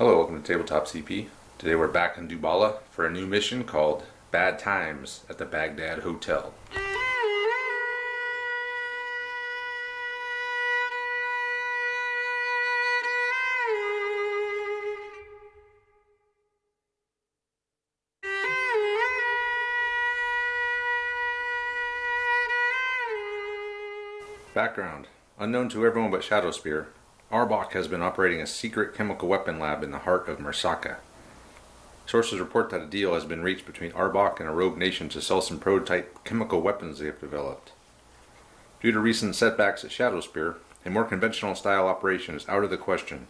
Hello, welcome to Tabletop CP. Today we're back in Dubalah for a new mission called Bad Times at the Baghdad Hotel. Background. Unknown to everyone but Shadowspear, A.R.B.O.C has been operating a secret chemical weapon lab in the heart of Mersaka. Sources report that a deal has been reached between A.R.B.O.C and a rogue nation to sell some prototype chemical weapons they have developed. Due to recent setbacks at Shadowspear, a more conventional style operation is out of the question.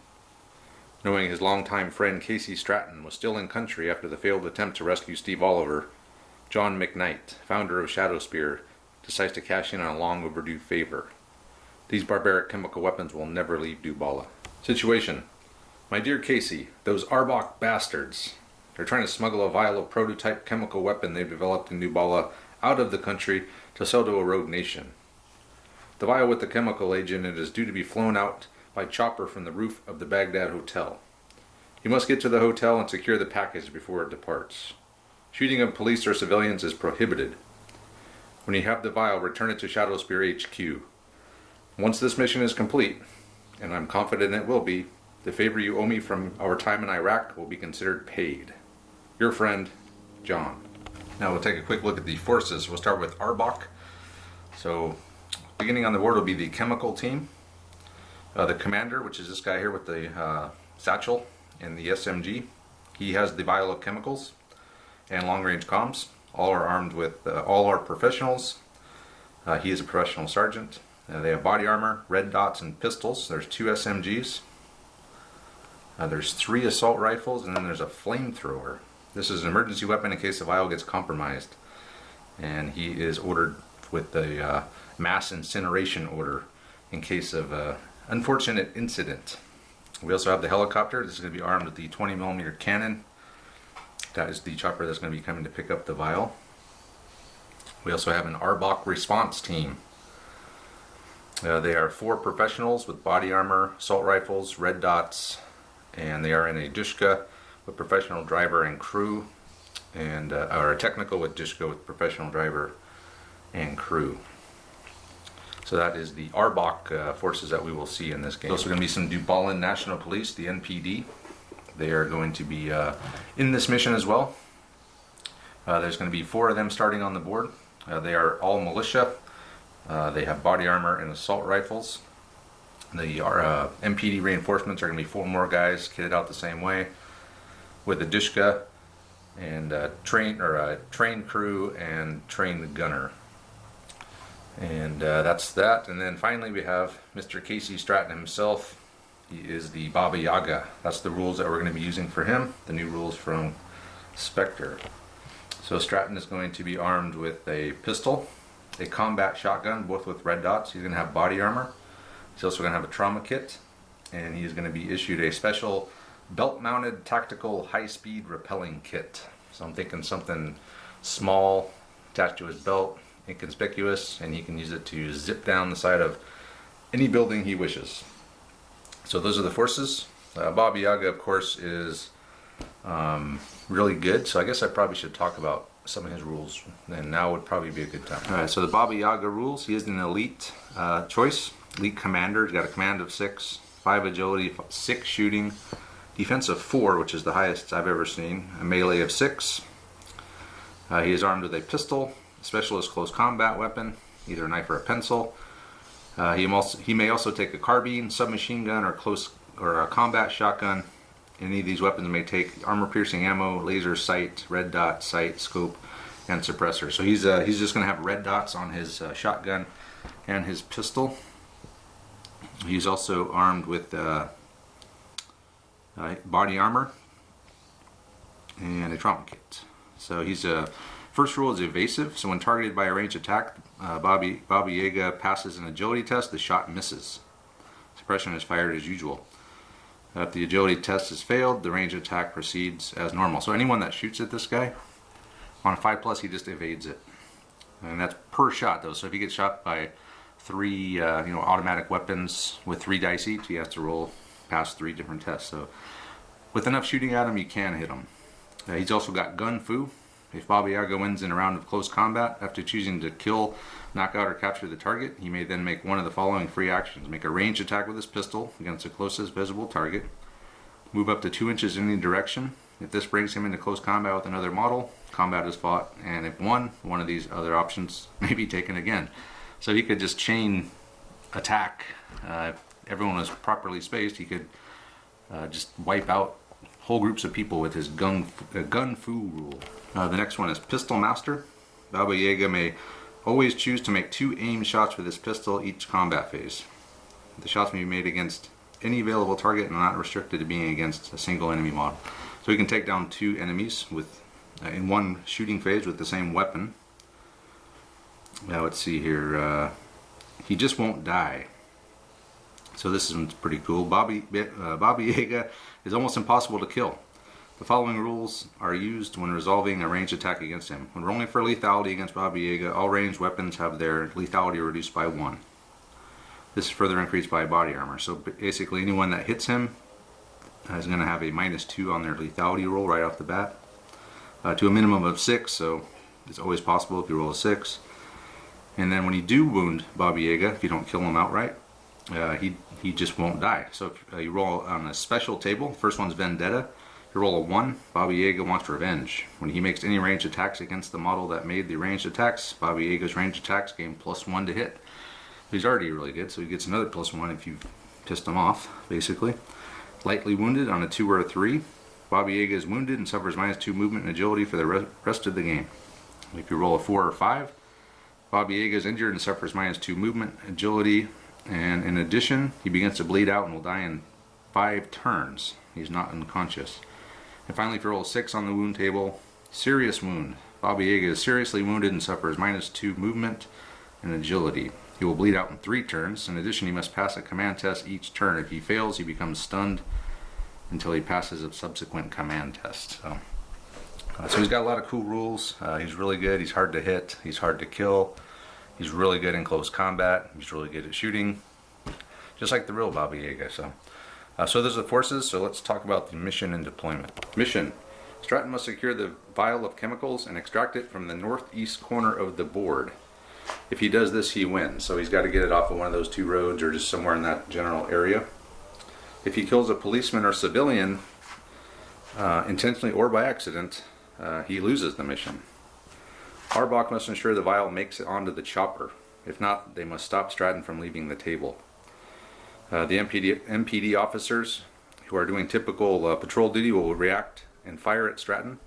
Knowing his longtime friend Casey Stratton was still in country after the failed attempt to rescue Steve Oliver, John McKnight, founder of Shadowspear, decides to cash in on a long overdue favor. These barbaric chemical weapons will never leave Dubalah. Situation. My dear Casey, those A.R.B.O.C bastards. They're trying to smuggle a vial of prototype chemical weapon they've developed in Dubalah out of the country to sell to a rogue nation. The vial with the chemical agent in it is due to be flown out by chopper from the roof of the Baghdad Hotel. You must get to the hotel and secure the package before it departs. Shooting of police or civilians is prohibited. When you have the vial, return it to Shadowspear HQ. Once this mission is complete, and I'm confident it will be, the favor you owe me from our time in Iraq will be considered paid. Your friend, John. Now we'll take a quick look at the forces. We'll start with A.R.B.O.C. So, beginning on the board will be the chemical team. The commander, which is this guy here with the satchel and the SMG. He has the vial of chemicals and long-range comms. All are armed with, all are professionals. He is a professional sergeant. They have body armor, red dots, and pistols. There's 2 SMGs. There's 3 assault rifles, and then there's a flamethrower. This is an emergency weapon in case the vial gets compromised. And he is ordered with the mass incineration order in case of an unfortunate incident. We also have the helicopter. This is going to be armed with the 20mm cannon. That is the chopper that's going to be coming to pick up the vial. We also have an A.R.B.O.C response team. They are 4 professionals with body armor, assault rifles, red dots, and they are in a Dishka with professional driver and crew, and or a technical with Dishka with professional driver and crew. So that is the A.R.B.O.C forces that we will see in this game. There's also going to be some Dubalah National Police, the NPD. They are going to be in this mission as well. There's going to be 4 of them starting on the board. They are all militia. They have body armor and assault rifles. The MPD reinforcements are going to be 4 more guys kitted out the same way with a Dishka and trained crew and trained gunner. And that's that. And then finally we have Mr. Casey Stratton himself. He is the Bab Yaga. That's the rules that we're going to be using for him. The new rules from Spectre. So Stratton is going to be armed with a pistol, a combat shotgun, both with red dots. He's going to have body armor. He's also going to have a trauma kit, and he's going to be issued a special belt-mounted tactical high-speed rappelling kit. So I'm thinking something small, attached to his belt, inconspicuous, and he can use it to zip down the side of any building he wishes. So those are the forces. Bab Yaga, of course, is really good, so I guess I probably should talk about some of his rules, and now would probably be a good time. Alright, so the Bab Yaga rules. He is an elite choice, elite commander. He's got a command of 6, 5 agility, 6 shooting, defense of 4, which is the highest I've ever seen, a melee of 6. He is armed with a pistol, a specialist close combat weapon, either a knife or a pencil. He may also take a carbine, submachine gun, or a combat shotgun. Any of these weapons may take armor-piercing ammo, laser sight, red dot, sight, scope, and suppressor. So he's just going to have red dots on his shotgun and his pistol. He's also armed with body armor and a trauma kit. So he's first rule is evasive. So when targeted by a ranged attack, Bab Yaga passes an agility test. The shot misses. Suppression is fired as usual. If the agility test has failed, the range attack proceeds as normal. So anyone that shoots at this guy, on a 5+, he just evades it. And that's per shot though, so if he gets shot by 3 automatic weapons with 3 dice each, he has to roll past 3 different tests. So With enough shooting at him, you can hit him. He's also got Gun Fu. If Bab Yaga wins in a round of close combat, after choosing to kill, knock out, or capture the target, he may then make one of the following free actions. Make a ranged attack with his pistol against the closest visible target. Move up to 2 inches in any direction. If this brings him into close combat with another model, combat is fought, and if won, one of these other options may be taken again. So he could just chain attack. If everyone was properly spaced, he could just wipe out whole groups of people with his gun fu rule. The next one is Pistol Master. Bab Yaga may always choose to make 2 aim shots with his pistol each combat phase. The shots may be made against any available target and are not restricted to being against a single enemy model. So he can take down 2 enemies with in one shooting phase with the same weapon. Now let's see here. He just won't die. So this one's pretty cool. Bab Yaga is almost impossible to kill. The following rules are used when resolving a ranged attack against him. When rolling for lethality against Bab Yaga, all ranged weapons have their lethality reduced by 1. This is further increased by body armor. So basically anyone that hits him is going to have a -2 on their lethality roll right off the bat. To a minimum of 6, so it's always possible if you roll a 6. And then when you do wound Bab Yaga, if you don't kill him outright, he just won't die. So if you roll on a special table, first one's Vendetta. If you roll a 1, Bab Yaga wants revenge. When he makes any ranged attacks against the model that made the ranged attacks, Bab Yaga's ranged attacks gain +1 to hit. He's already really good, so he gets another +1 if you've pissed him off, basically. Lightly wounded on a 2 or a 3. Bab Yaga is wounded and suffers -2 movement and agility for the rest of the game. If you roll a 4 or 5, Bab Yaga is injured and suffers -2 movement, agility, and in addition, he begins to bleed out and will die in 5 turns. He's not unconscious. And finally, if you roll a 6 on the wound table, serious wound. Bab Yaga is seriously wounded and suffers -2 movement and agility. He will bleed out in 3 turns. In addition, he must pass a command test each turn. If he fails, he becomes stunned until he passes a subsequent command test. So he's got a lot of cool rules. He's really good. He's hard to hit. He's hard to kill. He's really good in close combat. He's really good at shooting, just like the real Bab Yaga. So there's the forces. So let's talk about the mission and deployment. Mission: Stratton must secure the vial of chemicals and extract it from the northeast corner of the board. If he does this, he wins. So he's got to get it off of one of those 2 roads or just somewhere in that general area. If he kills a policeman or civilian, intentionally or by accident, he loses the mission. A.R.B.O.C must ensure the vial makes it onto the chopper. If not, they must stop Stratton from leaving the table. The MPD officers who are doing typical patrol duty will react and fire at Stratton.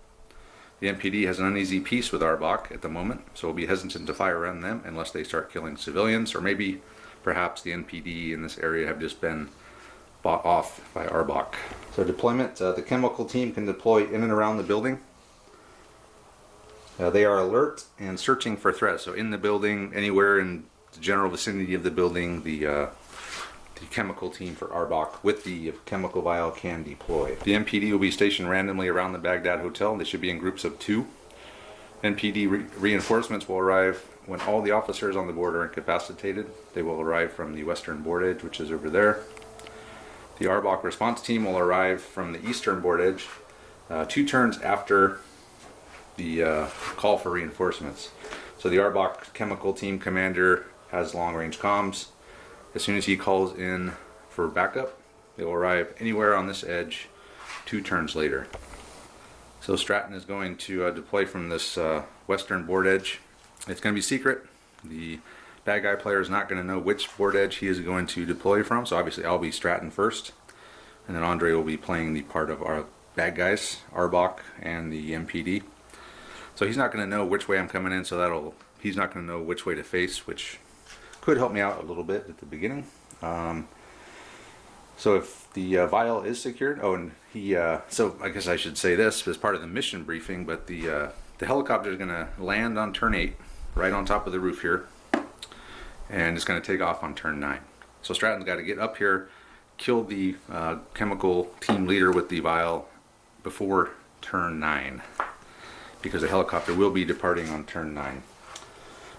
The MPD has an uneasy peace with A.R.B.O.C at the moment, so will be hesitant to fire on them unless they start killing civilians, or maybe perhaps the NPD in this area have just been bought off by A.R.B.O.C. So deployment, the chemical team can deploy in and around the building. They are alert and searching for threats. So in the building, anywhere in the general vicinity of the building, the chemical team for A.R.B.O.C with the chemical vial can deploy. The MPD will be stationed randomly around the Baghdad Hotel. They should be in groups of 2. NPD reinforcements will arrive when all the officers on the board are incapacitated. They will arrive from the western board edge, which is over there. The A.R.B.O.C response team will arrive from the eastern board edge 2 turns after the call for reinforcements. So the A.R.B.O.C chemical team commander has long-range comms. As soon as he calls in for backup, they will arrive anywhere on this edge 2 turns later. So Stratton is going to deploy from this western board edge. It's going to be secret. The bad guy player is not going to know which board edge he is going to deploy from. So obviously I'll be Stratton first, and then Andre will be playing the part of our bad guys, A.R.B.O.C and the MPD. So he's not going to know which way I'm coming in, so he's not going to know which way to face, which could help me out a little bit at the beginning. So if the vial is secured, so I guess I should say this as part of the mission briefing, but the helicopter is going to land on turn 8, right on top of the roof here, and it's going to take off on turn 9. So Stratton's got to get up here, kill the chemical team leader with the vial before turn 9, because the helicopter will be departing on turn 9.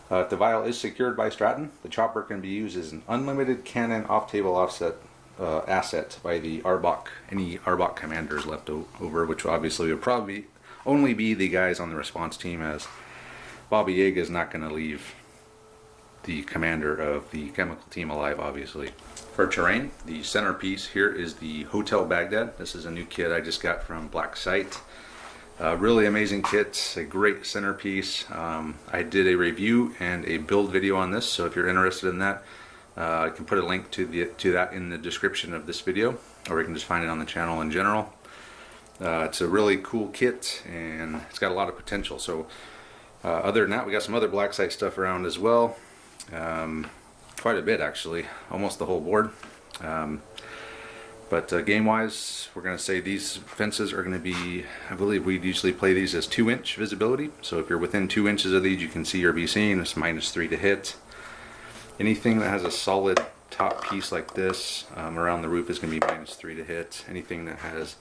If the vial is secured by Stratton, the chopper can be used as an unlimited cannon off-table offset asset by the A.R.B.O.C. Any A.R.B.O.C. commanders left over, which obviously would probably only be the guys on the response team, as Bab Yaga is not going to leave the commander of the chemical team alive, obviously. For terrain, the centerpiece here is the Hotel Baghdad. This is a new kit I just got from Black Site. Really amazing kit, a great centerpiece. I did a review and a build video on this, so if you're interested in that, I can put a link to that in the description of this video, or you can just find it on the channel in general. It's a really cool kit, and it's got a lot of potential. So other than that, we got some other Black Site stuff around as well. Quite a bit, actually, almost the whole board. But game wise, we're going to say these fences are going to be, I believe we usually play these as 2-inch visibility. So if you're within 2 inches of these, you can see or be seen. It's -3 to hit. Anything that has a solid top piece like this around the roof is going to be -3 to hit. Anything that has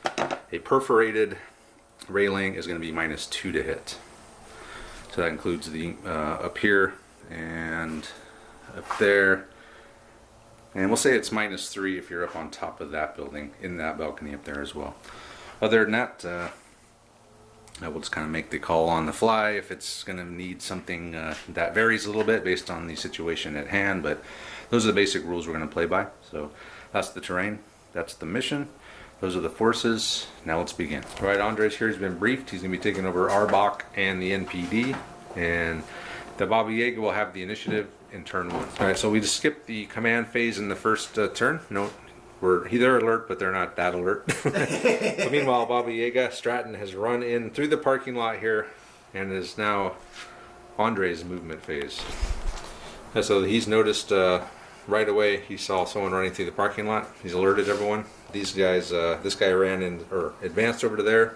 a perforated railing is going to be -2 to hit. So that includes the up here and up there, and we'll say it's -3 if you're up on top of that building, in that balcony up there as well. Other than that, I will just kind of make the call on the fly if it's going to need something that varies a little bit based on the situation at hand, but those are the basic rules we're going to play by. So that's the terrain, that's the mission, those are the forces. Now let's begin. All right, Andres here has been briefed. He's going to be taking over A.R.B.O.C. and the NPD, and the Bab Yaga will have the initiative in turn 1. Alright, so we just skipped the command phase in the first turn. No, they're alert, but they're not that alert. But meanwhile, Bab Yaga, Stratton has run in through the parking lot here and is now Andre's movement phase. And so he's noticed right away, he saw someone running through the parking lot. He's alerted everyone. These guys, this guy ran in, or advanced over to there.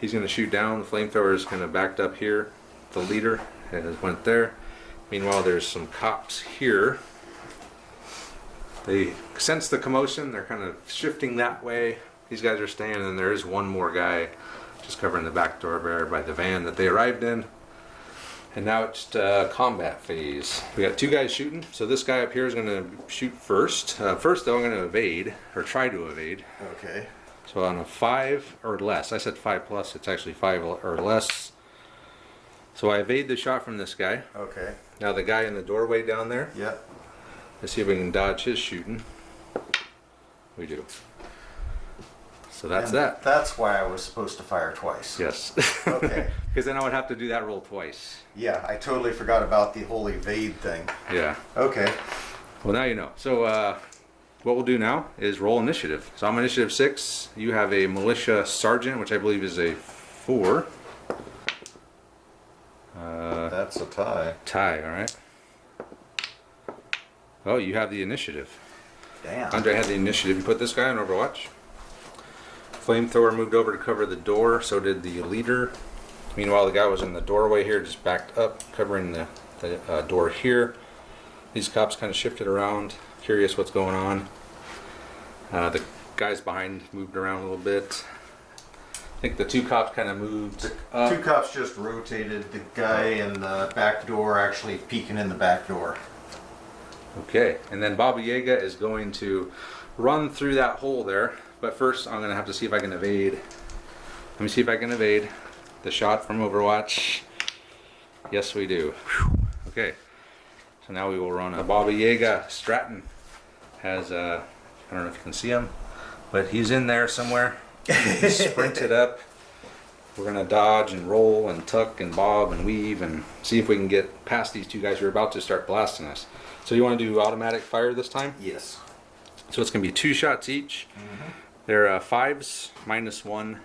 He's going to shoot down. The flamethrower is kind of backed up here. The leader has went there. Meanwhile, there's some cops here. They sense the commotion. They're kind of shifting that way. These guys are staying, and there is one more guy just covering the back door there by the van that they arrived in. And now it's combat phase. We got 2 guys shooting. So this guy up here is going to shoot first. First, though, I'm going to evade, or try to evade. Okay. So on a 5 or less, I said 5+, it's actually 5 or less. So I evade the shot from this guy. Okay. Now the guy in the doorway down there. Yep. Let's see if we can dodge his shooting. We do. So that's that. That's why I was supposed to fire twice. Yes. Okay. Because then I would have to do that roll twice. Yeah, I totally forgot about the whole evade thing. Yeah. Okay. Well, now you know. So what we'll do now is roll initiative. So I'm initiative 6. You have a militia sergeant, which I believe is a 4. That's a tie. Tie, all right. Oh, you have the initiative. Damn. Andre had the initiative. You put this guy on Overwatch. Flamethrower moved over to cover the door, so did the leader. Meanwhile, the guy was in the doorway here, just backed up, covering the door here. These cops kind of shifted around, curious what's going on. The guys behind moved around a little bit. I think the 2 cops kind of moved up. 2 cops just rotated. The guy in the back door actually peeking in the back door. Okay, and then Bab Yaga is going to run through that hole there. But first, I'm going to have to see if I can evade. Let me see if I can evade the shot from Overwatch. Yes, we do. Whew. Okay, so now we will run a Bab Yaga. Stratton has, I don't know if you can see him, but he's in there somewhere. He sprinted up. We're going to dodge and roll and tuck and bob and weave and see if we can get past these 2 guys who are about to start blasting us. So you want to do automatic fire this time? Yes. So it's going to be 2 shots each. Mm-hmm. They're 5s -1,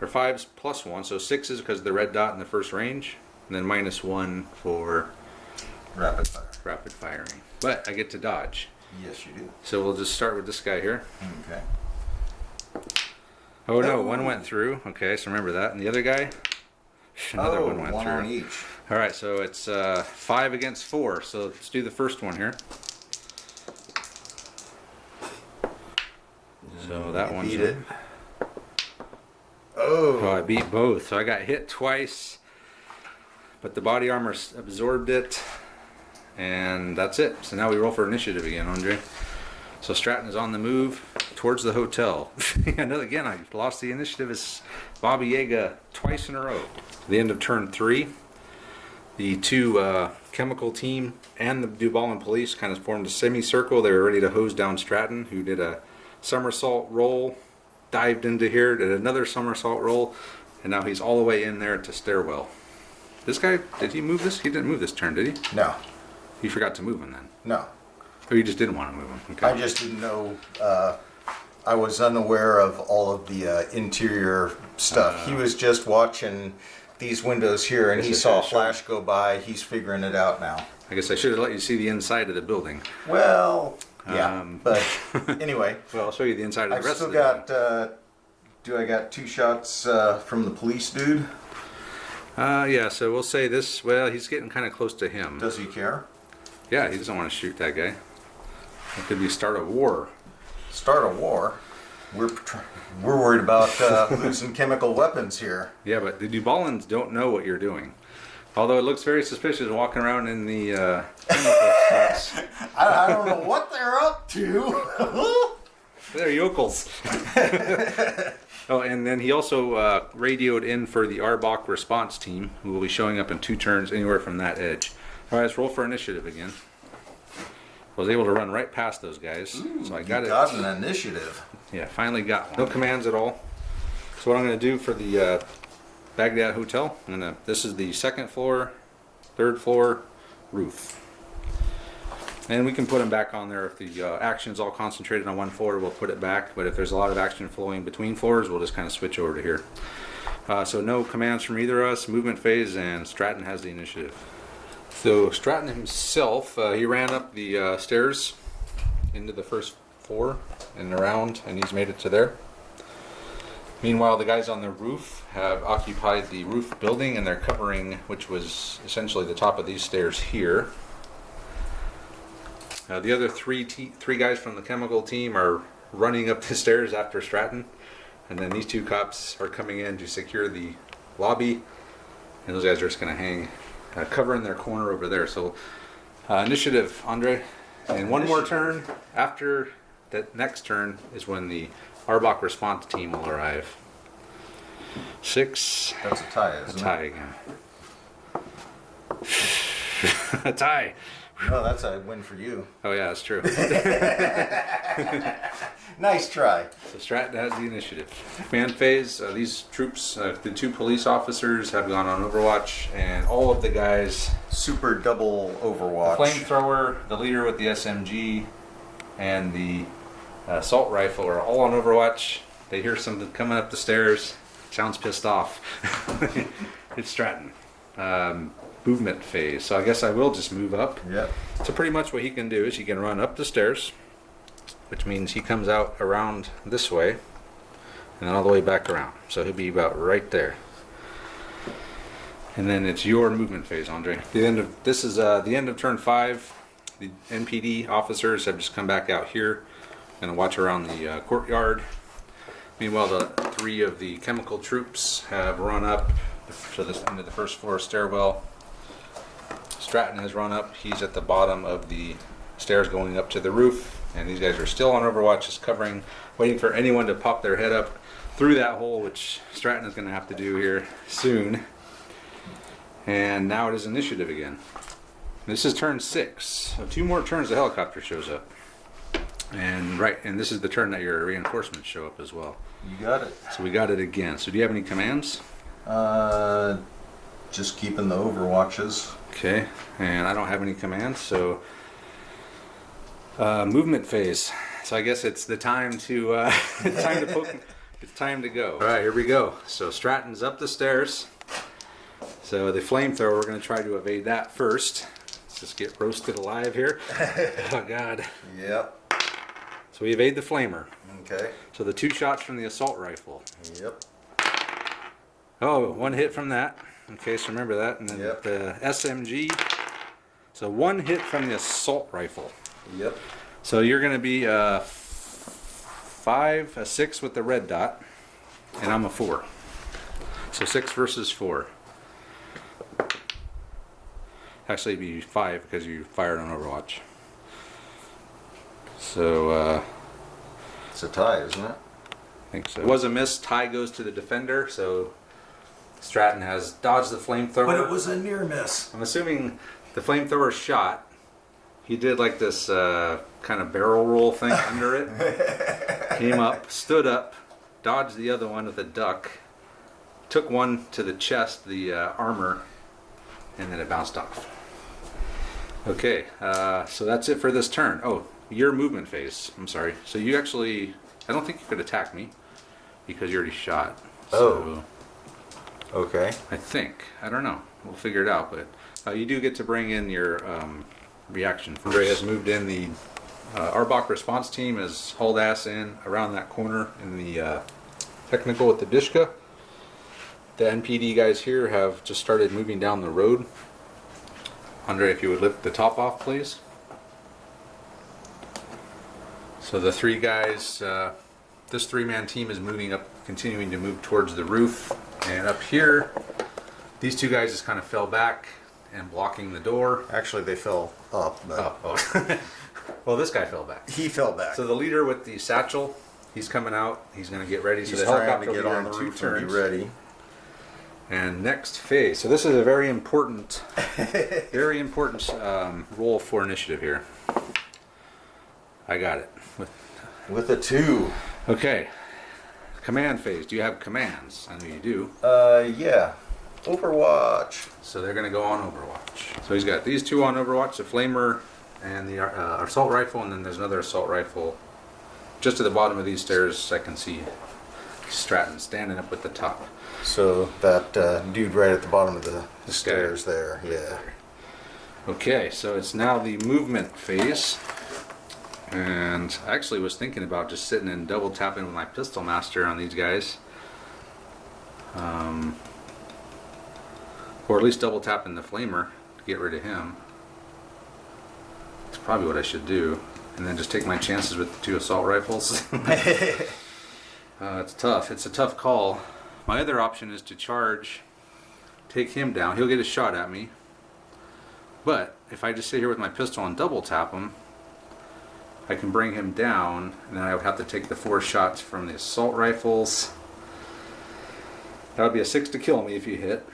or 5s +1, so 6s because of the red dot in the first range, and then -1 for rapid fire. Rapid firing. But I get to dodge. Yes, you do. So we'll just start with this guy here. Okay. Oh no, 1 went through. Okay, so remember that. And the other guy, another 1 went 1 through. on each. All right, so it's 5 against 4. So let's do the first one here. So that one's beat it. Oh, I beat both. So I got hit twice, but the body armor absorbed it, and that's it. So now we roll for initiative again, Andre. So Stratton is on the move towards the hotel. I know, again, I lost the initiative as Bab Yaga twice in a row. The end of turn 3. The two chemical team and the Dubalah police kind of formed a semicircle. They were ready to hose down Stratton, who did a somersault roll, dived into here, did another somersault roll, and now he's all the way in there at the stairwell. This guy, did he move this? He didn't move this turn, did he? No. He forgot to move him then? No. Or you just didn't want to move him? Okay. I just didn't know. I was unaware of all of the interior stuff. He was just watching these windows here, and he saw a flash go by. He's figuring it out now. I guess I should have let you see the inside of the building. Well, yeah, but anyway. Well, I'll show you the inside of the I've rest still of the got. I got 2 shots from the police dude? Yeah, so we'll say this. Well, he's getting kind of close to him. Does he care? Yeah, he doesn't want to shoot that guy. It could be start a war. Start a war? We're worried about losing chemical weapons here. Yeah, but the Dubalans don't know what you're doing. Although it looks very suspicious walking around in the chemical suits. I don't know what they're up to. They're yokels. Oh, and then he also radioed in for the A.R.B.O.C response team, who will be showing up in 2 turns anywhere from that edge. All right, let's roll for initiative again. I was able to run right past those guys, so I got it. Got an initiative. Yeah, finally got one. No commands at all. So what I'm going to do for the Baghdad Hotel, this is the 2nd floor, 3rd floor roof. And we can put them back on there if the action's all concentrated on one floor, we'll put it back. But if there's a lot of action flowing between floors, we'll just kind of switch over to here. So no commands from either of us, movement phase, and Stratton has the initiative. So Stratton himself, he ran up the stairs into the 1st floor and around, and he's made it to there. Meanwhile, the guys on the roof have occupied the roof building, and they're covering, which was essentially the top of these stairs here. The other three guys from the chemical team are running up the stairs after Stratton, and then these 2 cops are coming in to secure the lobby, and those guys are just going to hang, covering their corner over there. So initiative, Andre, and one more turn after that next turn is when the A.R.B.O.C response team will arrive. 6. That's a tie, isn't it? A tie again. A tie. No, that's a win for you. Oh yeah, that's true. Nice try. So Stratton has the initiative. Command phase, these troops, the 2 police officers have gone on Overwatch, and all of the guys... Super double Overwatch. The flamethrower, the leader with the SMG, and the assault rifle are all on Overwatch. They hear something coming up the stairs. Sounds pissed off. It's Stratton. Movement phase. So I guess I will just move up. Yep. So pretty much what he can do is he can run up the stairs, which means he comes out around this way and then all the way back around. So he'll be about right there. And then it's your movement phase, Andre. This is the end of turn 5. The NPD officers have just come back out here and watch around the courtyard. Meanwhile, the 3 of the chemical troops have run up to the end of the 1st floor stairwell. Stratton has run up. He's at the bottom of the stairs going up to the roof, and these guys are still on Overwatch, just covering, waiting for anyone to pop their head up through that hole, which Stratton is going to have to do here soon. And now it is initiative again. This is turn 6. So 2 more turns the helicopter shows up. And this is the turn that your reinforcements show up as well. You got it. So we got it again. So do you have any commands? Just keeping the Overwatches. Okay, and I don't have any commands, so movement phase. So I guess it's the time to it's time to go. All right, here we go. So Stratton's up the stairs. So the flamethrower, we're going to try to evade that first. Let's just get roasted alive here. Oh God. Yep. So we evade the flamer. Okay. So the 2 shots from the assault rifle. Yep. Oh, 1 hit from that. Okay, so remember that. And then the SMG. So 1 hit from the assault rifle. Yep. So you're going to be a 5, a 6 with the red dot, and I'm a 4. So 6 versus 4. Actually, it'd be 5 because you fired on Overwatch. So, It's a tie, isn't it? I think so. It was a miss. Tie goes to the defender, so Stratton has dodged the flamethrower. But it was a near miss. I'm assuming the flamethrower shot. He did like this kind of barrel roll thing under it. Came up, stood up, dodged the other one with a duck, took one to the chest, the armor, and then it bounced off. Okay, so that's it for this turn. Oh, your movement phase. I'm sorry. So you actually, I don't think you could attack me because you already shot. So, okay. I think. I don't know. We'll figure it out. But you do get to bring in your reaction. Andre has moved in. The A.R.B.O.C response team has hauled ass in around that corner in the technical with the Dishka. The NPD guys here have just started moving down the road. Andre, if you would lift the top off, please. So the three guys, this three-man team is moving up, continuing to move towards the roof. And up here, these two guys just kind of fell back and blocking the door. Actually, they fell up. But Oh. Well, this guy fell back. he fell back. So the leader with the satchel, he's coming out. He's going to get ready. He's So the trying helicopter to will get be on there the in 2 roof and turns. be ready. And next phase. So this is a very important, roll for initiative here. I got it. With a 2. Okay. Command phase. Do you have commands? I know you do. Yeah. Overwatch. So they're going to go on Overwatch. So he's got these two on Overwatch, the Flamer and the assault rifle, and then there's another assault rifle. Just at the bottom of these stairs, I can see Stratton standing up at the top. So that dude right at the bottom of the stairs there. Yeah. Okay, so it's now the movement phase. And I actually was thinking about just sitting and double tapping with my pistol master on these guys. Or at least double tapping the Flamer to get rid of him. That's probably what I should do. And then just take my chances with the 2 assault rifles. It's tough. It's a tough call. My other option is to charge, take him down. He'll get a shot at me. But if I just sit here with my pistol and double tap him, I can bring him down, and then I would have to take the 4 shots from the assault rifles. That would be a 6 to kill me if you hit.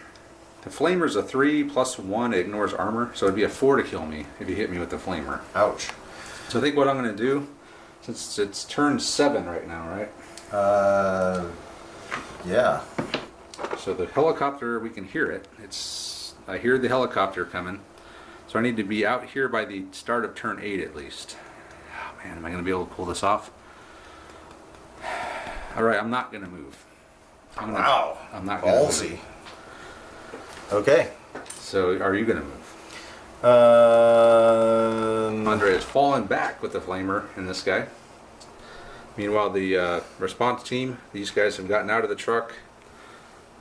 The Flamer's a 3 plus 1, it ignores armor, so it'd be a 4 to kill me if you hit me with the Flamer. Ouch. So I think what I'm going to do, since it's turn 7 right now, right? Yeah. So the helicopter, we can hear it. I hear the helicopter coming. So I need to be out here by the start of turn 8 at least. Oh man, am I going to be able to pull this off? Alright, I'm not going to move. Wow. I'm not going to Ballsy. move. Okay. So are you going to move? Andre has fallen back with the Flamer in this guy. Meanwhile, the response team, these guys have gotten out of the truck.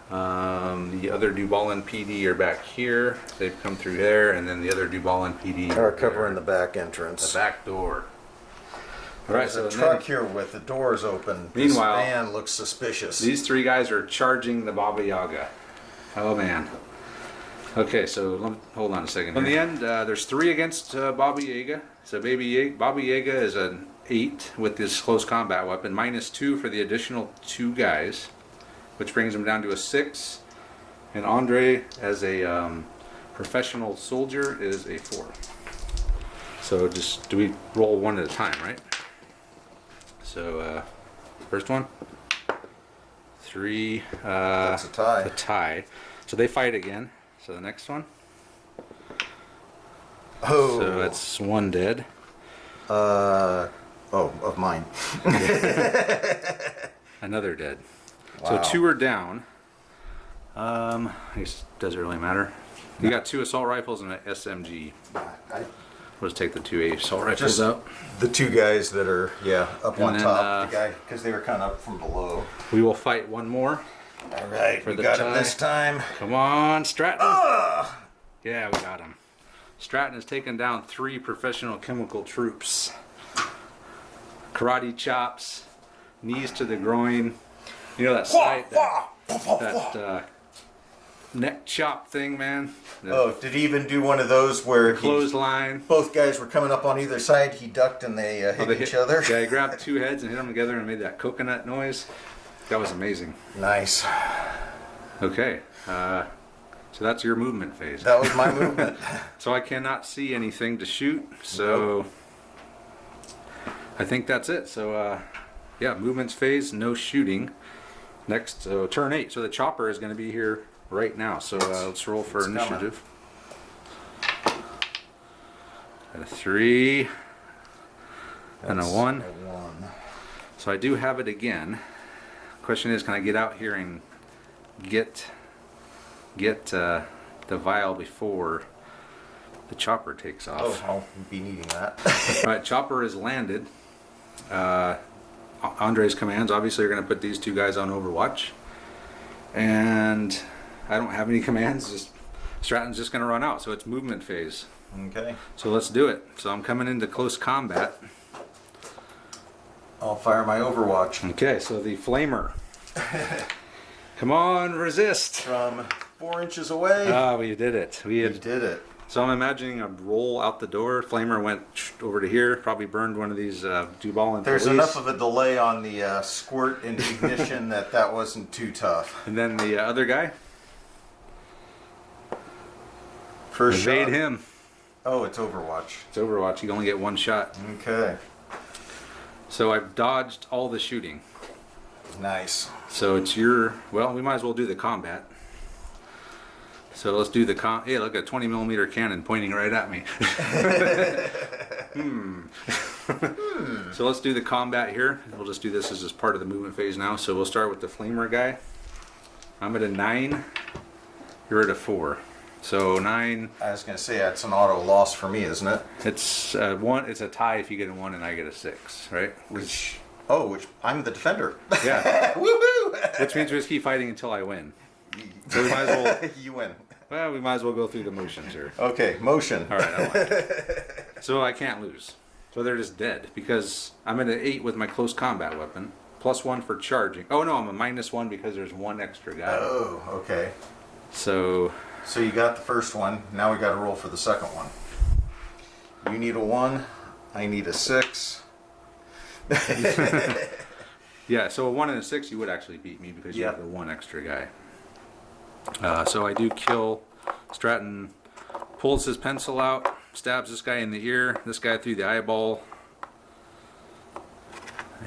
The other Dubalah PD are back here. They've come through there, and then the other Dubalah PD are covering the back entrance. the back door. All right, There's so a truck here with the doors open. Meanwhile, this van looks suspicious. these 3 guys are charging the Bab Yaga. Oh man. Okay, so hold on a second. In the end, there's 3 against Bab Yaga. So Bab Yaga is an 8 with this close combat weapon, -2 for the additional 2 guys, which brings him down to a 6. And Andre, as a professional soldier, is a 4. So just do we roll one at a time, right? So first one, 3. That's a tie. A tie. So they fight again. So the next one. Oh. So that's 1 dead. Of mine. Another dead. Wow. So 2 are down. I guess it doesn't really matter. You got 2 assault rifles and an SMG. We'll just take the 2 assault rifles Just out. the 2 guys that are, up And on then, top. The guy, because they were kind of up from below. We will fight one more. All right, For we the got tie. him this time. Come on, Stratton. Yeah, we got him. Stratton has taken down 3 professional chemical troops. Karate chops, knees to the groin. You know that sight, that neck chop thing, man. Oh, did he even do one of those where Clothesline. both guys were coming up on either side, he ducked and they hit each other? Yeah, he grabbed two heads and hit them together and made that coconut noise. That was amazing. Nice. Okay, so that's your movement phase. That was my movement. So I cannot see anything to shoot, so I think that's it. So yeah, movements phase, no shooting. Next, turn 8. So the chopper is going to be here right now. So let's roll for initiative. Got a 3 and a 1. So I do have it again. Question is, can I get out here and get the vial before the chopper takes off? Oh, I'll be needing that. All right, chopper is landed. Andre's commands obviously are going to put these two guys on Overwatch, and I don't have any commands. Just Stratton's just going to run out, so it's movement phase. Okay. So let's do it. So I'm coming into close combat. I'll fire my Overwatch. Okay, so the flamer. Come on, resist. From 4 inches away. Ah, we did it. We did it. So I'm imagining a roll out the door. Flamer went over to here, probably burned one of these Dubalah. There's enough of a delay on the squirt and ignition that wasn't too tough. And then the other guy. First evade shot. him. Oh, it's Overwatch. It's Overwatch. You can only get one shot. Okay. So I've dodged all the shooting. Nice. So it's your... Well, we might as well do the combat. So let's do the hey, look, a 20mm cannon pointing right at me. So let's do the combat here. We'll just do this as just part of the movement phase now. So we'll start with the flamer guy. I'm at a 9. You're at a 4. So 9. I was going to say that's an auto loss for me, isn't it? It's 1. It's a tie if you get a 1 and I get a 6, right? Which I'm the defender. Yeah. Woohoo! Which means we just keep fighting until I win. So we might as well. You win. Well, we might as well go through the motions here. Okay, motion. All right, I like it. So I can't lose. So they're just dead because I'm at an 8 with my close combat weapon. +1 for charging. Oh no, I'm a -1 because there's one extra guy. Oh, okay. So you got the first one. Now we got to roll for the second one. You need a 1. I need a 6. yeah, so a 1 and a 6 you would actually beat me because you have the one extra guy. So I do kill. Stratton pulls his pencil out, stabs this guy in the ear, this guy through the eyeball,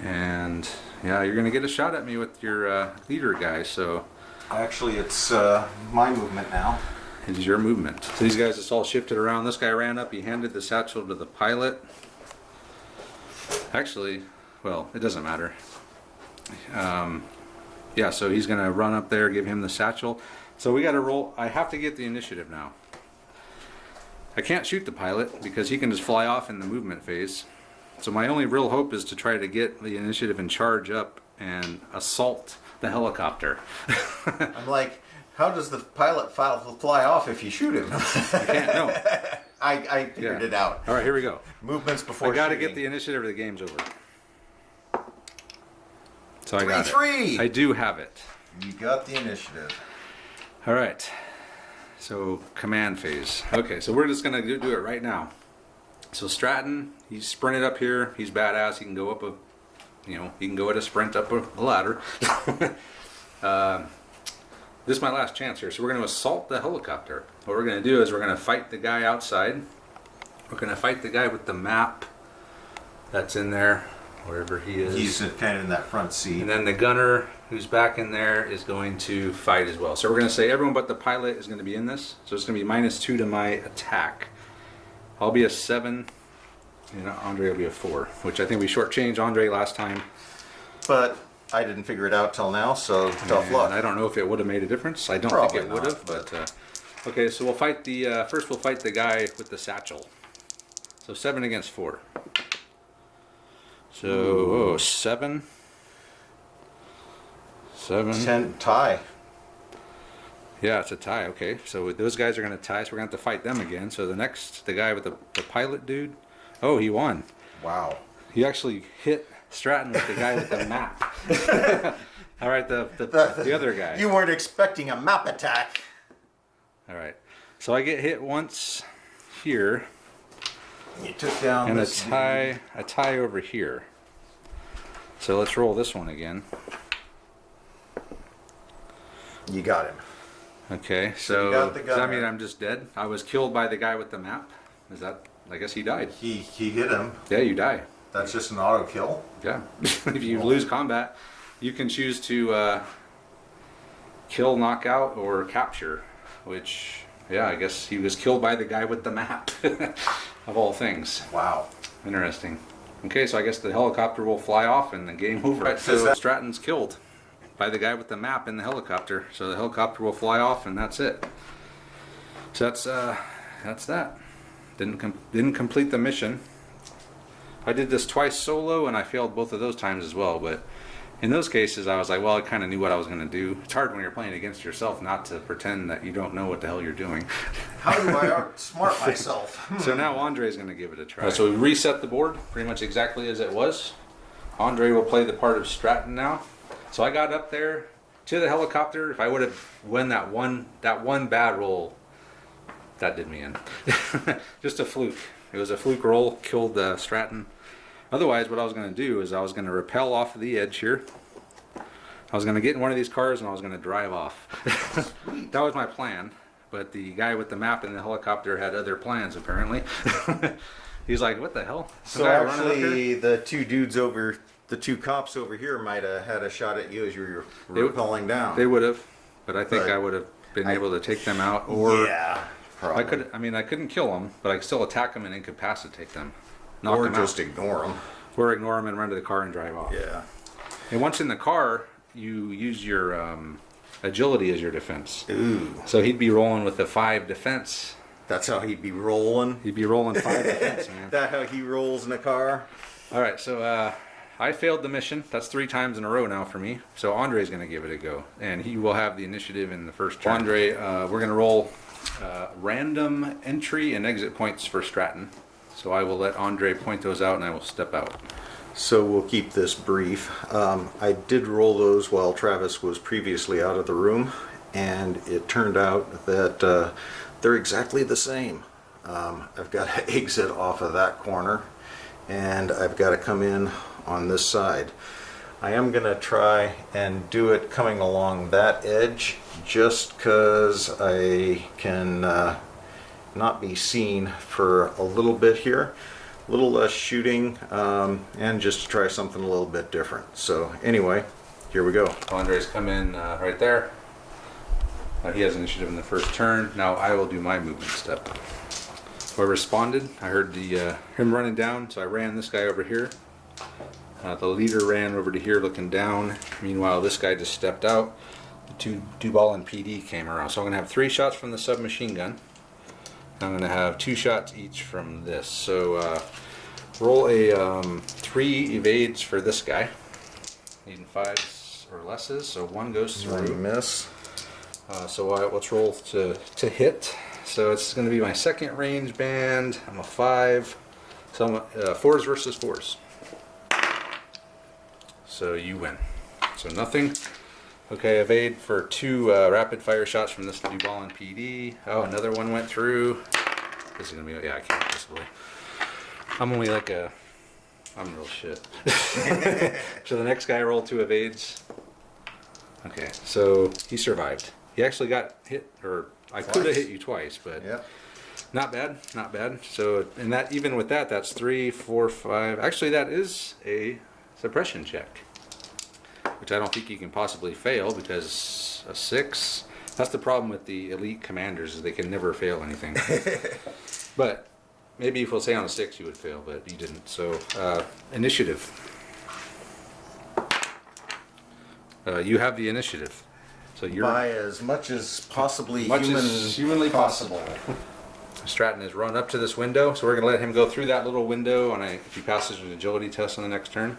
and yeah, you're gonna get a shot at me with your leader guy. So actually, it's my movement now. It is your movement. So these guys just all shifted around. This guy ran up. He handed the satchel to the pilot. Actually, well, it doesn't matter. Yeah, so he's gonna run up there, give him the satchel. So we got to roll. I have to get the initiative now. I can't shoot the pilot because he can just fly off in the movement phase. So my only real hope is to try to get the initiative and charge up and assault the helicopter. I'm like, how does the pilot fly off if you shoot him? I can't, no. I figured it out. All right, here we go. Movements before I got to shooting. get the initiative or the game's over. So I got 3-3. it. I do have it. You got the initiative. All right. So command phase. Okay, so we're just gonna do it right now. So Stratton, he's sprinted up here. He's badass. He can go up he can go at a sprint up a ladder. This is my last chance here. So we're gonna assault the helicopter. What we're gonna do is we're gonna fight the guy outside. We're gonna fight the guy with the map that's in there, wherever he is. He's kind of in that front seat. And then the gunner who's back in there is going to fight as well. So we're going to say everyone but the pilot is going to be in this. So it's going to be -2 to my attack. I'll be a 7, and Andre will be a 4, which I think we shortchanged Andre last time. But I didn't figure it out till now, so tough luck. I don't know if it would have made a difference. I don't Probably think it would have. not, But okay, so we'll fight the first. We'll fight the guy with the satchel. So 7 against 4. So 7. 10 tie. Yeah, it's a tie. Okay, so those guys are going to tie, so we're going to have to fight them again. So the guy with the pilot dude, oh, he won. Wow. He actually hit Stratton with the guy with the map. All right, the other guy. You weren't expecting a map attack. All right. So I get hit once here, You took down and this a tie over here. So let's roll this one again. dude. You got him. Okay, you so got the does that mean gunner. I'm just dead? I was killed by the guy with the map? Is that, I guess he died. He hit him. Yeah, you die. That's just an auto kill. Yeah. If you lose combat, you can choose to kill, knock out, or capture, which, yeah, I guess he was killed by the guy with the map, of all things. Wow. Interesting. Okay, so I guess the helicopter will fly off and the game over. Right, so Stratton's killed by the guy with the map in the helicopter. So the helicopter will fly off and that's it. So that's that. Didn't complete the mission. I did this twice solo and I failed both of those times as well, but in those cases I was like, well, I kind of knew what I was going to do. It's hard when you're playing against yourself not to pretend that you don't know what the hell you're doing. How do I outsmart myself? So now Andre's going to give it a try. So we reset the board pretty much exactly as it was. Andre will play the part of Stratton now. So I got up there to the helicopter. If I would have won that one bad roll, that did me in. Just a fluke. It was a fluke roll, killed Stratton. Otherwise, what I was going to do is I was going to rappel off the edge here. I was going to get in one of these cars and I was going to drive off. That was my plan. But the guy with the map in the helicopter had other plans, apparently. He's like, what the hell? So actually, the two cops over here might have had a shot at you as you were rappelling down. They would have, but I think I would have been able to take them out. Or yeah, probably. I couldn't kill them, but I could still attack them and incapacitate them. Or just ignore them. Or ignore them and run to the car and drive off. Yeah. And once in the car, you use your agility as your defense. Ooh. So he'd be rolling with a 5 defense. That's how he'd be rolling. He'd be rolling 5 defense, man. That how he rolls in a car. All right, so I failed the mission. That's 3 times in a row now for me. So Andre's going to give it a go, and he will have the initiative in the first turn. Andre, we're going to roll random entry and exit points for Stratton. So I will let Andre point those out, and I will step out. So we'll keep this brief. I did roll those while Travis was previously out of the room, and it turned out that they're exactly the same. I've got to exit off of that corner, and I've got to come in on this side. I am going to try and do it coming along that edge, just because I can not be seen for a little bit here. A little less shooting, and just to try something a little bit different. So anyway, here we go. Andre's come in right there. He has initiative in the first turn. Now I will do my movement step. So I responded. I heard him running down, so I ran this guy over here. The leader ran over to here looking down. Meanwhile, this guy just stepped out. The 2 Dubalah and PD came around. So I'm going to have 3 shots from the submachine gun. I'm going to have 2 shots each from this. So roll a 3 evades for this guy. Needing 5s or lesses, so 1 goes through. 1 miss. So let's roll to hit. So it's going to be my second range band. I'm a 5. So I'm 4s versus 4s. So you win. So nothing. Okay, evade for 2 rapid fire shots from this Dubalah and PD. Oh, another one went through. This is gonna be, yeah, I can't possibly. I'm only like I'm real shit. So the next guy rolled 2 evades. Okay, so he survived. He actually got hit, or I could have hit you twice, but yeah. Not bad, not bad. So, and that, even with that, that's 3, 4, 5. Actually, that is a suppression check, which I don't think you can possibly fail, because a 6, that's the problem with the elite commanders, is they can never fail anything. But maybe if we'll say on a 6 you would fail, but you didn't. So initiative. You have the initiative. So you're by as much as possibly humanly possible. Stratton has run up to this window, so we're going to let him go through that little window, and if he passes an agility test on the next turn.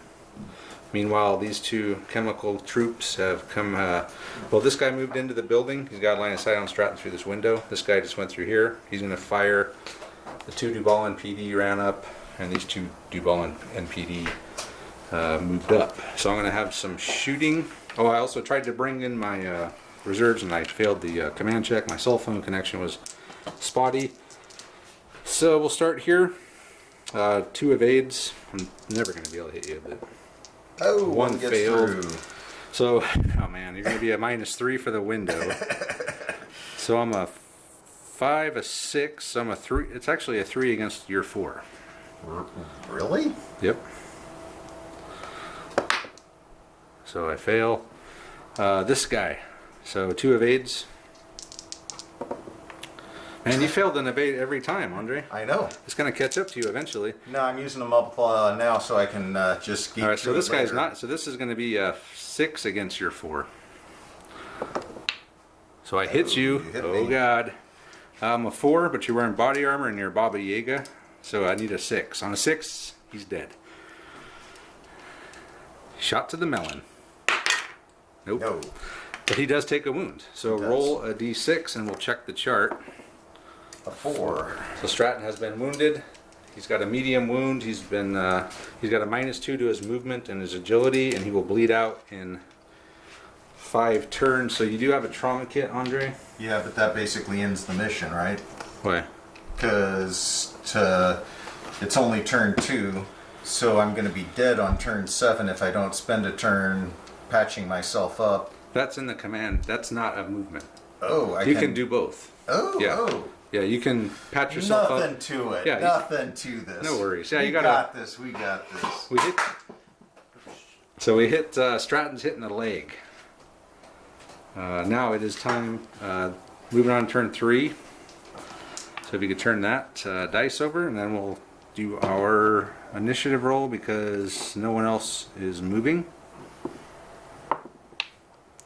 Meanwhile, these 2 chemical troops have come. Well, this guy moved into the building. He's got a line of sight on Stratton through this window. This guy just went through here. He's going to fire. The 2 Dubalah and PD ran up, and these 2 Dubalah and PD moved up. So I'm going to have some shooting. Oh, I also tried to bring in my reserves, and I failed the command check. My cell phone connection was spotty. So we'll start here. 2 evades. I'm never going to be able to hit you, but Oh, one gets failed. through. So, oh man, you're going to be a -3 for the window. So I'm a 5, a 6. I'm a 3. It's actually a 3 against your 4. Really? Yep. So I fail. This guy. So 2 evades. And you failed an evade every time, Andre. I know. It's going to catch up to you eventually. No, I'm using a multiplier now so I can just geek All right, so through this it guy's later. not. So this is going to be a 6 against your 4. So I hit you. you hit Oh me. God. I'm a 4, but you're wearing body armor and you're Bab Yaga. So I need a 6. On a 6, he's dead. Shot to the melon. Nope. No. But he does take a wound. So He does. roll a d6 and we'll check the chart. A 4. So Stratton has been wounded. He's got a medium wound. He's got a -2 to his movement and his agility, and he will bleed out in 5 turns. So you do have a trauma kit, Andre? Yeah, but that basically ends the mission, right? Why? Because it's only turn 2, so I'm going to be dead on turn 7 if I don't spend a turn patching myself up. That's in the command. That's not a movement. Oh, I You can do both. Oh, Yeah. Oh. Yeah, you can patch yourself Nothing up. to it. Yeah, Nothing to this. No worries. Yeah, we you gotta- got this. We got this. We hit. So we hit. Stratton's hitting the leg. Now it is time. Moving on to turn 3. So if you could turn that dice over, and then we'll do our initiative roll because no one else is moving.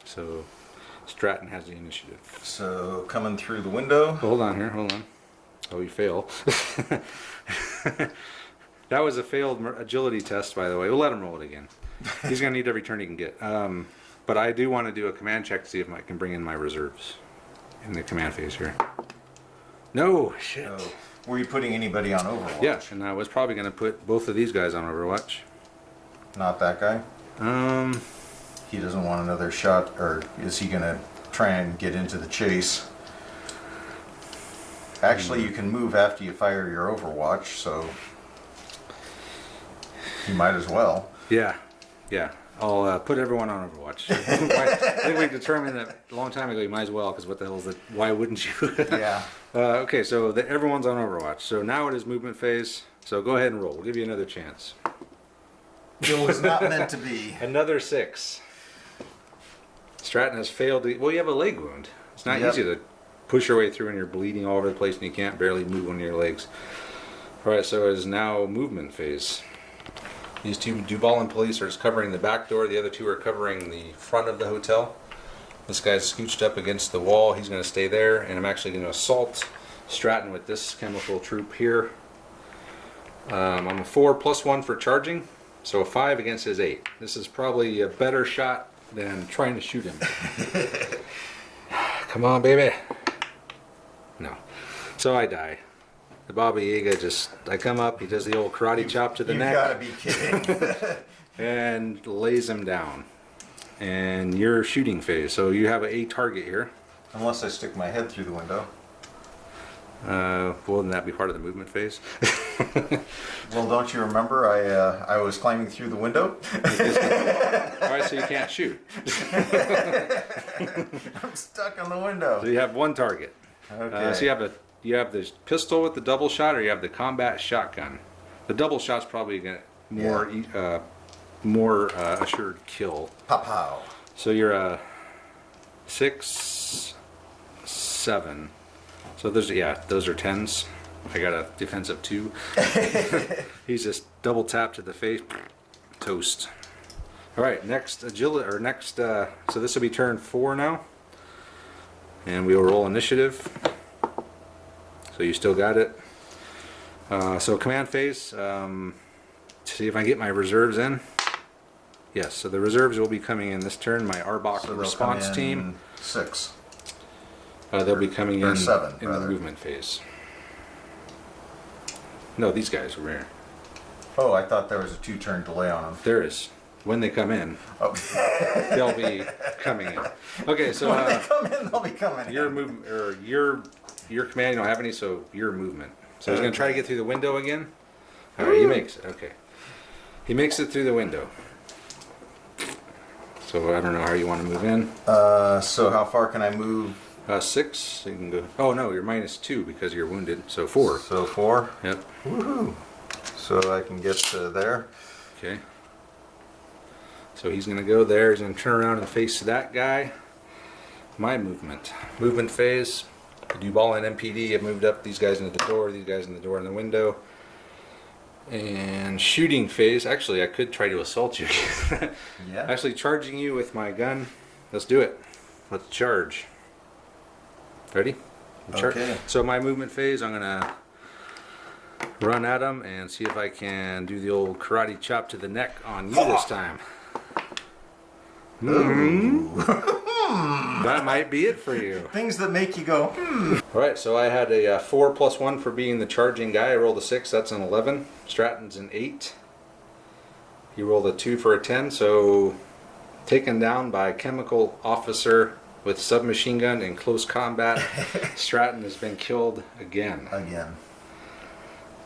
So Stratton has the initiative. So coming through the window. Hold on here. Hold on. Oh, you fail. That was a failed agility test, by the way. We'll let him roll it again. He's going to need every turn he can get. But I do want to do a command check to see if I can bring in my reserves in the command phase here. No, shit. Oh, were you putting anybody on Overwatch? Yeah, and I was probably going to put both of these guys on Overwatch. Not that guy? He doesn't want another shot, or is he going to try and get into the chase? Actually, you can move after you fire your Overwatch, so you might as well. Yeah, yeah. I'll put everyone on Overwatch. I think we determined that a long time ago you might as well, because what the hell is it? Why wouldn't you? Yeah. Okay, so everyone's on Overwatch. So now it is movement phase. So go ahead and roll. We'll give you another chance. It was not meant to be. Another 6. Stratton has failed. Well, you have a leg wound. It's not Yep. easy to push your way through and you're bleeding all over the place and you can't barely move one of your legs. All right, so it is now movement phase. These 2 Dubalah police are just covering the back door. The other 2 are covering the front of the hotel. This guy's scooched up against the wall. He's going to stay there, and I'm actually going to assault Stratton with this chemical troop here. I'm a 4 + 1 for charging, so a 5 against his 8. This is probably a better shot than trying to shoot him. Come on, baby. No. So I die. The Bab Yaga I come up, he does the old karate chop to the You neck. gotta be kidding. And lays him down. And you're shooting phase, so you have a target here. Unless I stick my head through the window. Wouldn't that be part of the movement phase? Well, don't you remember I was climbing through the window? Alright, so you can't shoot. I'm stuck on the window. So you have one target. Okay. So you have the pistol with the double shot, or you have the combat shotgun. The double shot's probably gonna more assured kill. Pow pow. So you're a 6, 7. So those are 10s. I got a defensive 2. He's just double tap to the face, toast. All right, next agility or next. So this will be turn 4 now, and we will roll initiative. So you still got it. So command phase. See if I get my reserves in. Yes, so the reserves will be coming in this turn. My A.R.B.O.C So they'll response come in team. 6. They'll be coming or in 7, in rather. the movement phase. No, these guys were here. Oh, I thought there was a 2-turn delay on them. There is. when they come in, they'll be coming in. Okay, so When they come in, they'll be coming your in. movement or your command, you don't have any, so your movement. So he's gonna try to get through the window again. All right, he makes it. Okay, he makes it through the window. So I don't know how you want to move in. So how far can I move? 6. So you can go. Oh no, you're -2 because you're wounded. So 4. So 4. Yep. Woohoo! So I can get to there. Okay. So he's gonna go there. He's gonna turn around and face that guy. My movement phase. Dubalah and MPD have moved up. These guys into the door. These guys in the door and the window. And shooting phase. Actually, I could try to assault you. Yeah. Actually, charging you with my gun. Let's do it. Let's charge. Ready? Okay. So my movement phase, I'm gonna run at him and see if I can do the old karate chop to the neck on you this time. That might be it for you. Things that make you go, All right, so I had a 4 + 1 for being the charging guy. I rolled a 6. That's an 11. Stratton's an 8. He rolled a 2 for a 10. So taken down by chemical officer with submachine gun in close combat. Stratton has been killed again.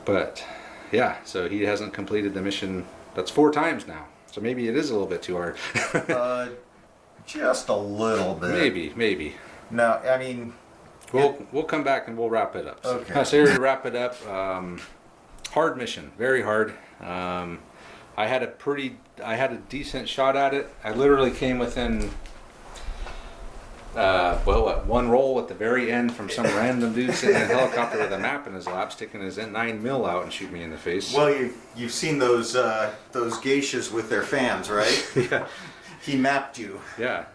But yeah, so he hasn't completed the mission. That's 4 times now. So maybe it is a little bit too hard. just a little bit. Maybe. No, I mean, We'll come back and we'll wrap it up. Okay. So here to wrap it up, hard mission, very hard. I had a decent shot at it. I literally came within, one roll at the very end from some random dude sitting in a helicopter with a map in his lap, sticking his 9mm out and shoot me in the face. well, you've seen those geishas with their fans, right? Yeah. He mapped you. Yeah.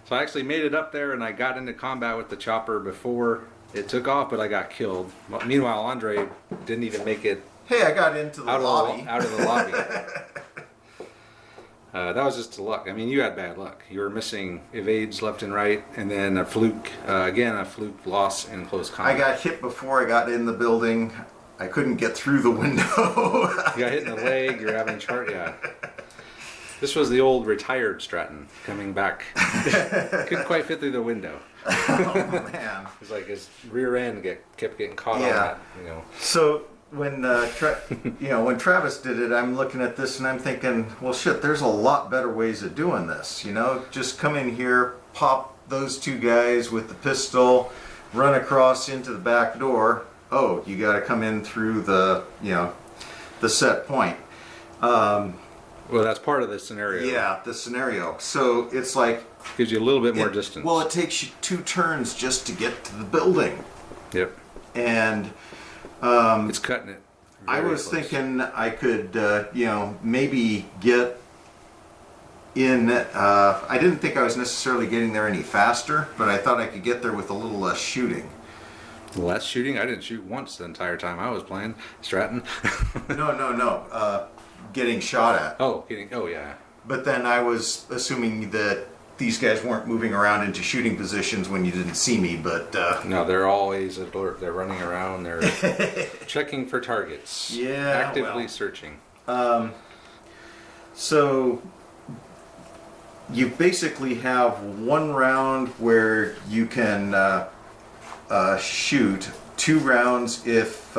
So I actually made it up there and I got into combat with the chopper before it took off, but I got killed. Meanwhile, Andre didn't even make it Hey, I got into the lobby. out of the lobby. That was just luck. I mean, you had bad luck. You were missing evades left and right, and then a fluke loss in close combat. I got hit before I got in the building. I couldn't get through the window. You got hit in the leg. You're having yeah. This was the old retired Stratton coming back. Couldn't quite fit through the window. Oh man! It's like his rear end kept getting caught on Yeah. that. So when when Travis did it, I'm looking at this and I'm thinking, well, shit. There's a lot better ways of doing this. Just come in here, pop those 2 guys with the pistol, run across into the back door. Oh, you got to come in through the set point. Well, that's part of the scenario. Yeah, the scenario. So it's like Gives you a little bit more distance. Well, it takes you 2 turns just to get to the building. Yep. And It's cutting it. I very was close. thinking I could, maybe get in. I didn't think I was necessarily getting there any faster, but I thought I could get there with a little less shooting. Less shooting? I didn't shoot once the entire time I was playing Stratton. No. Getting shot at. Oh, yeah. But then I was assuming that these guys weren't moving around into shooting positions when you didn't see me, but... No, they're always alert. They're running around. They're checking for targets. Yeah, Actively searching. So you basically have 1 round where you can shoot, 2 rounds if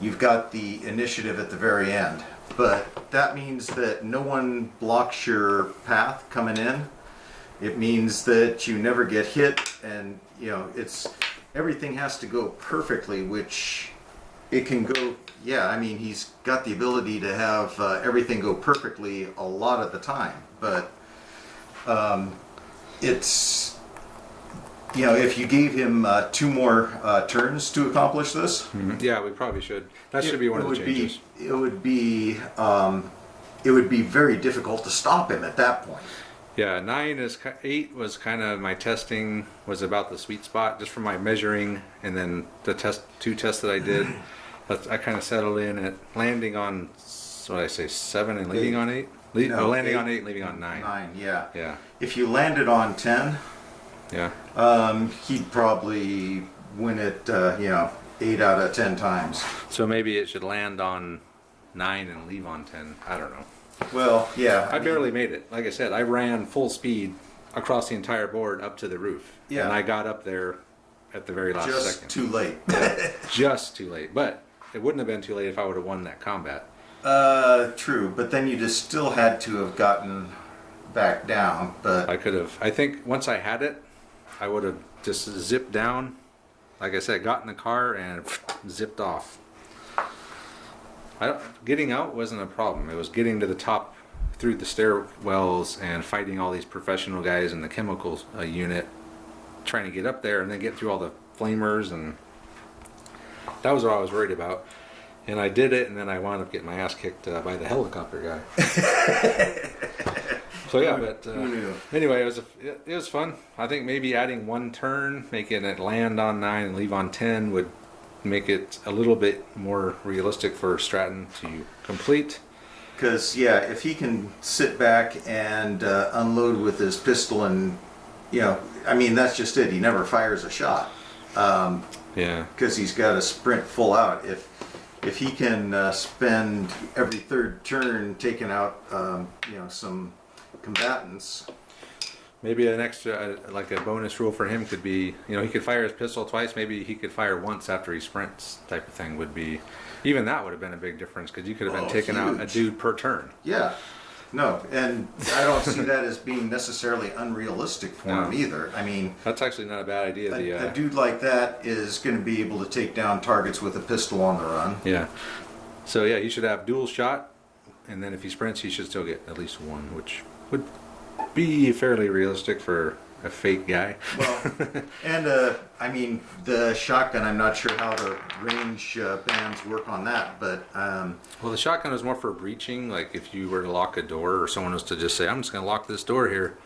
you've got the initiative at the very end. But that means that no one blocks your path coming in. It means that you never get hit, and everything has to go perfectly, which it can go. Yeah, I mean, he's got the ability to have everything go perfectly a lot of the time, but it's if you gave him 2 more turns to accomplish this. Mm-hmm. Yeah, we probably should. That should be one of the changes. It would be very difficult to stop him at that point. Yeah, 8 was kind of my testing, was about the sweet spot, just from my measuring, and then the 2 tests that I did, I kind of settled in at landing on, what did I say, 7 and leaving on 8? Landing on 8 and leaving on 9. 9, yeah. Yeah. If you landed on 10, yeah. He'd probably win it, 8 out of 10 times. So maybe it should land on 9 and leave on 10. I don't know. Well, yeah. I barely made it. Like I said, I ran full speed across the entire board up to the roof. Yeah. And I got up there at the very last just second. too late. Just too late. But it wouldn't have been too late if I would have won that combat. True. But then you just still had to have gotten back down. But I could have. I think once I had it, I would have just zipped down. Like I said, got in the car and zipped off. Getting out wasn't a problem. It was getting to the top through the stairwells and fighting all these professional guys in the chemicals unit, trying to get up there and then get through all the flamers, and that was what I was worried about. And I did it, and then I wound up getting my ass kicked by the helicopter guy. So yeah, but anyway, it was fun. I think maybe adding one turn, making it land on 9 and leave on 10 would make it a little bit more realistic for Stratton to complete. Because, yeah, if he can sit back and unload with his pistol and, I mean, that's just it. He never fires a shot. Yeah. Because he's got to sprint full out. If he can spend every third turn taking out, some combatants. Maybe an extra, like a bonus rule for him could be, he could fire his pistol twice. Maybe he could fire once after he sprints. Type of thing would be, even that would have been a big difference because you could have been taking out a dude per turn. Yeah, no, and I don't see that as being necessarily unrealistic for him either. I mean, that's actually not a bad idea. A dude like that is going to be able to take down targets with a pistol on the run. Yeah. So yeah, you should have dual shot, and then if he sprints, he should still get at least one, which would be fairly realistic for a fake guy. Well, and I mean the shotgun. I'm not sure how the range bands work on that, but well, the shotgun is more for breaching. Like if you were to lock a door, or someone was to just say, "I'm just going to lock this door here,"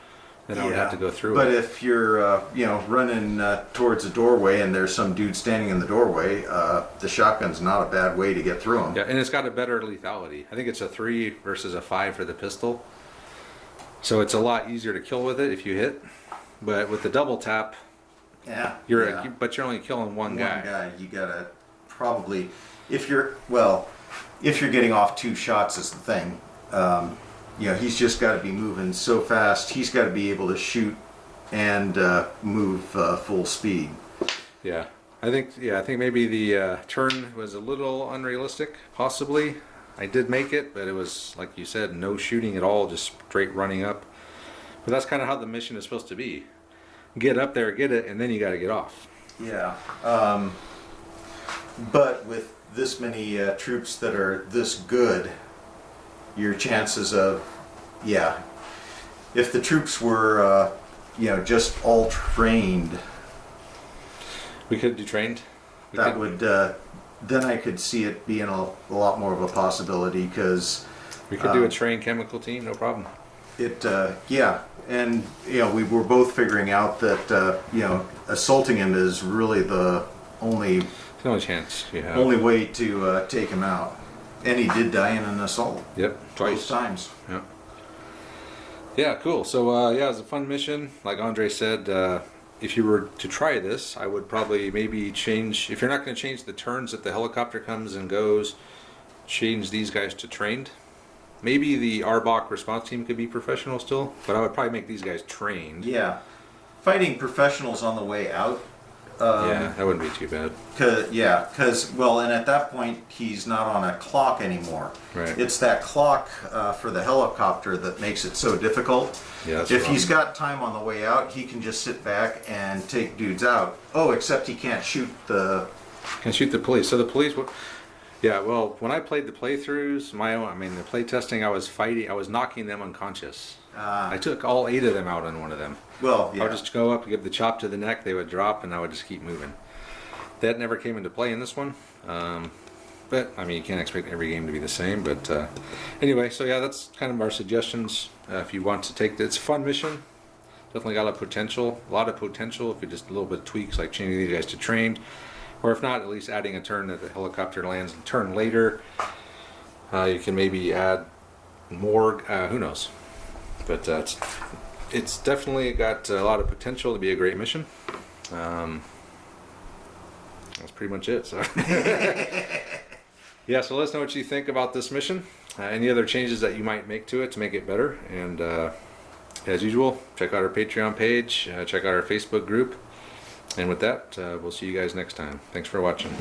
then I would have to go through. But if you're running towards a doorway and there's some dude standing in the doorway, the shotgun's not a bad way to get through them. Yeah, and it's got a better lethality. I think it's a 3 versus a 5 for the pistol. So it's a lot easier to kill with it if you hit, but with the double tap, but you're only killing one guy. You gotta probably, if you're getting off 2 shots is the thing. He's just got to be moving so fast. He's got to be able to shoot and move full speed. Yeah, I think maybe the turn was a little unrealistic, possibly. I did make it, but it was, like you said, no shooting at all, just straight running up. But that's kind of how the mission is supposed to be. Get up there, get it, and then you got to get off. Yeah. But with this many troops that are this good, your chances of, if the troops were, just all trained. We could do trained? Then I could see it being a lot more of a possibility because we could do a trained chemical team, no problem. And we were both figuring out that assaulting him is really the only chance you have. Only way to take him out, and he did die in an assault. Yep, twice. Both times. Yep. Yeah, cool. So it was a fun mission. Like Andre said. If you were to try this, I would probably maybe change, if you're not going to change the turns that the helicopter comes and goes, change these guys to trained. Maybe the A.R.B.O.C response team could be professional still, but I would probably make these guys trained. Yeah. Fighting professionals on the way out. Yeah, that wouldn't be too bad. Because, and at that point, he's not on a clock anymore. Right. It's that clock for the helicopter that makes it so difficult. Yeah, if he's got time on the way out, he can just sit back and take dudes out. Oh, except he can't shoot the... Can't shoot the police. So the police... Yeah, well, when I played the playthroughs, the play testing, I was knocking them unconscious. I took all 8 of them out on one of them. Well, yeah. I would just go up, give the chop to the neck, they would drop, and I would just keep moving. That never came into play in this one. But, you can't expect every game to be the same. But anyway, so yeah, that's kind of our suggestions. If you want to take it's a fun mission. Definitely got a lot of potential if you just a little bit tweaks, like changing these guys to trained. Or if not, at least adding a turn that the helicopter lands a turn later. You can maybe add more, who knows. But it's definitely got a lot of potential to be a great mission. That's pretty much it. So Yeah, so let us know what you think about this mission. Any other changes that you might make to it to make it better. And as usual, check out our Patreon page, check out our Facebook group. And with that, we'll see you guys next time. Thanks for watching.